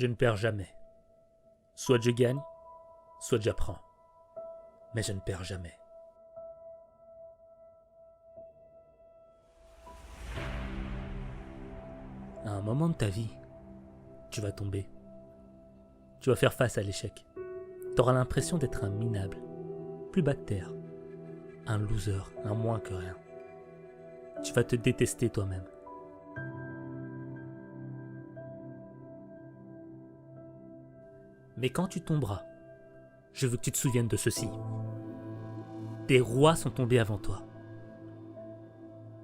Je ne perds jamais. Soit je gagne, soit j'apprends. Mais je ne perds jamais. À un moment de ta vie, tu vas tomber. Tu vas faire face à l'échec. Tu auras l'impression d'être un minable, plus bas de terre, un loser, un moins que rien. Tu vas te détester toi-même. Mais quand tu tomberas, je veux que tu te souviennes de ceci. Des rois sont tombés avant toi.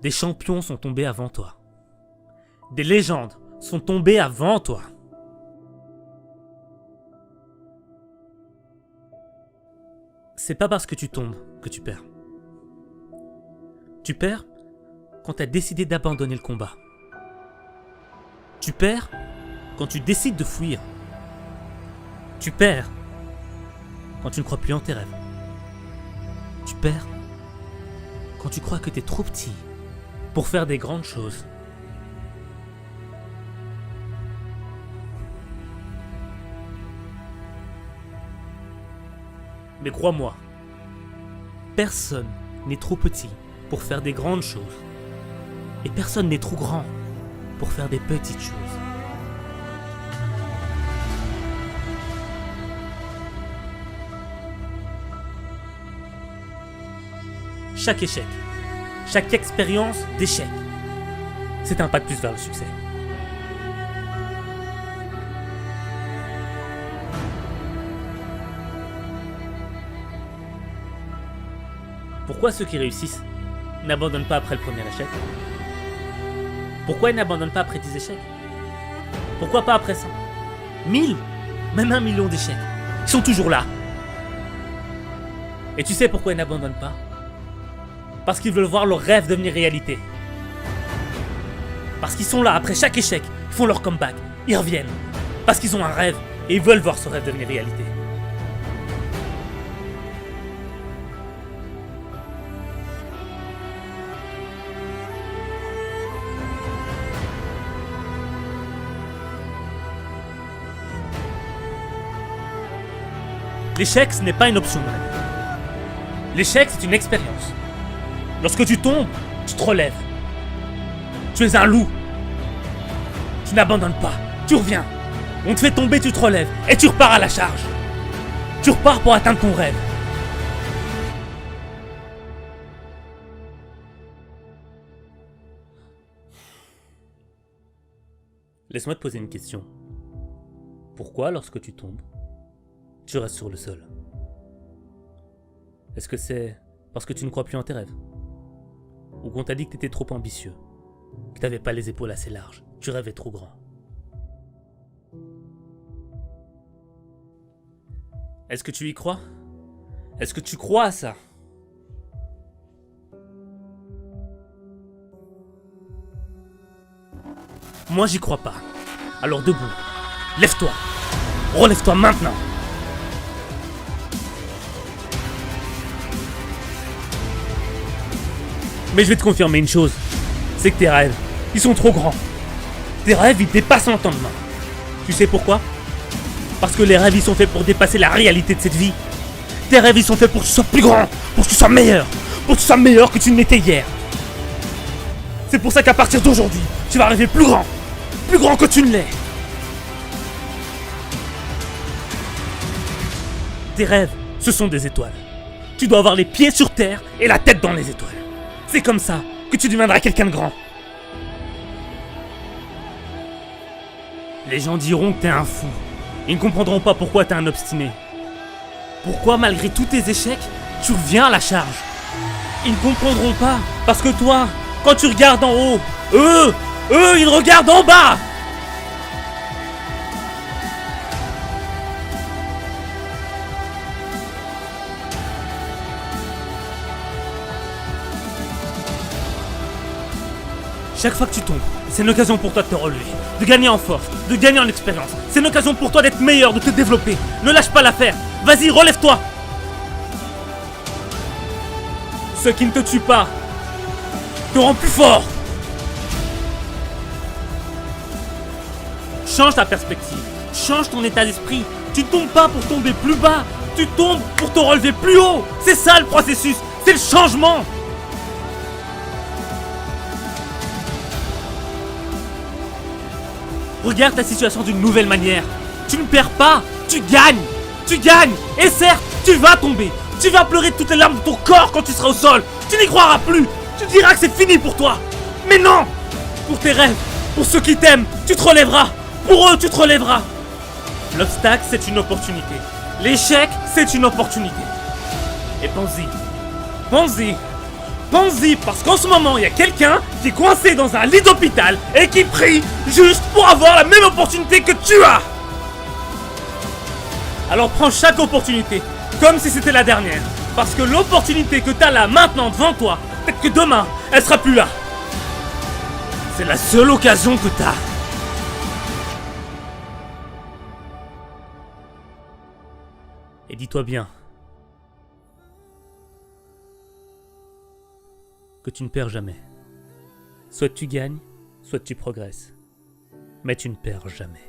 Des champions sont tombés avant toi. Des légendes sont tombées avant toi. C'est pas parce que tu tombes que tu perds. Tu perds quand tu as décidé d'abandonner le combat. Tu perds quand tu décides de fuir. Tu perds quand tu ne crois plus en tes rêves. Tu perds quand tu crois que tu es trop petit pour faire des grandes choses. Mais crois-moi, personne n'est trop petit pour faire des grandes choses. Et personne n'est trop grand pour faire des petites choses. Chaque échec, chaque expérience d'échec, c'est un pas de plus vers le succès. Pourquoi ceux qui réussissent n'abandonnent pas après le premier échec? Pourquoi ils n'abandonnent pas après 10 échecs? Pourquoi pas après 100? 1000? Même 1 million d'échecs. Ils sont toujours là. Et tu sais pourquoi ils n'abandonnent pas? Parce qu'ils veulent voir leur rêve devenir réalité. Parce qu'ils sont là après chaque échec, ils font leur comeback, ils reviennent. Parce qu'ils ont un rêve et ils veulent voir ce rêve devenir réalité. L'échec, ce n'est pas une option. L'échec, c'est une expérience. Lorsque tu tombes, tu te relèves. Tu es un loup. Tu n'abandonnes pas. Tu reviens. On te fait tomber, tu te relèves. Et tu repars à la charge. Tu repars pour atteindre ton rêve. Laisse-moi te poser une question. Pourquoi, lorsque tu tombes, tu restes sur le sol? Est-ce que c'est parce que tu ne crois plus en tes rêves? Ou qu'on t'a dit que t'étais trop ambitieux? Que t'avais pas les épaules assez larges? Tu rêvais trop grand? Est-ce que tu y crois? Est-ce que tu crois à ça? Moi j'y crois pas. Alors debout. Lève-toi. Relève-toi maintenant. Mais je vais te confirmer une chose, c'est que tes rêves, ils sont trop grands. Tes rêves, ils dépassent l'entendement. Tu sais pourquoi? Parce que les rêves, ils sont faits pour dépasser la réalité de cette vie. Tes rêves, ils sont faits pour que tu sois plus grand, pour que tu sois meilleur, pour que tu sois meilleur que tu ne l'étais hier. C'est pour ça qu'à partir d'aujourd'hui, tu vas rêver plus grand que tu ne l'es. Tes rêves, ce sont des étoiles. Tu dois avoir les pieds sur terre et la tête dans les étoiles. C'est comme ça que tu deviendras quelqu'un de grand. Les gens diront que t'es un fou. Ils ne comprendront pas pourquoi t'es un obstiné. Pourquoi, malgré tous tes échecs, tu reviens à la charge. Ils ne comprendront pas parce que toi, quand tu regardes en haut, eux, ils regardent en bas. Chaque fois que tu tombes, c'est une occasion pour toi de te relever, de gagner en force, de gagner en expérience. C'est une occasion pour toi d'être meilleur, de te développer. Ne lâche pas l'affaire. Vas-y, relève-toi. Ce qui ne te tue pas te rend plus fort. Change ta perspective, change ton état d'esprit. Tu tombes pas pour tomber plus bas, tu tombes pour te relever plus haut. C'est ça le processus, c'est le changement. Regarde ta situation d'une nouvelle manière. Tu ne perds pas, tu gagnes. Tu gagnes. Et certes, tu vas tomber. Tu vas pleurer toutes les larmes de ton corps quand tu seras au sol. Tu n'y croiras plus. Tu diras que c'est fini pour toi. Mais non. Pour tes rêves, pour ceux qui t'aiment, tu te relèveras. Pour eux, tu te relèveras. L'obstacle, c'est une opportunité. L'échec, c'est une opportunité. Et pense-y. Pense-y. Pense-y, parce qu'en ce moment, il y a quelqu'un qui est coincé dans un lit d'hôpital et qui prie juste pour avoir la même opportunité que tu as. Alors prends chaque opportunité, comme si c'était la dernière. Parce que l'opportunité que tu as là maintenant devant toi, peut-être que demain, elle sera plus là. C'est la seule occasion que tu as. Et dis-toi bien que tu ne perds jamais. Soit tu gagnes, soit tu progresses. Mais tu ne perds jamais.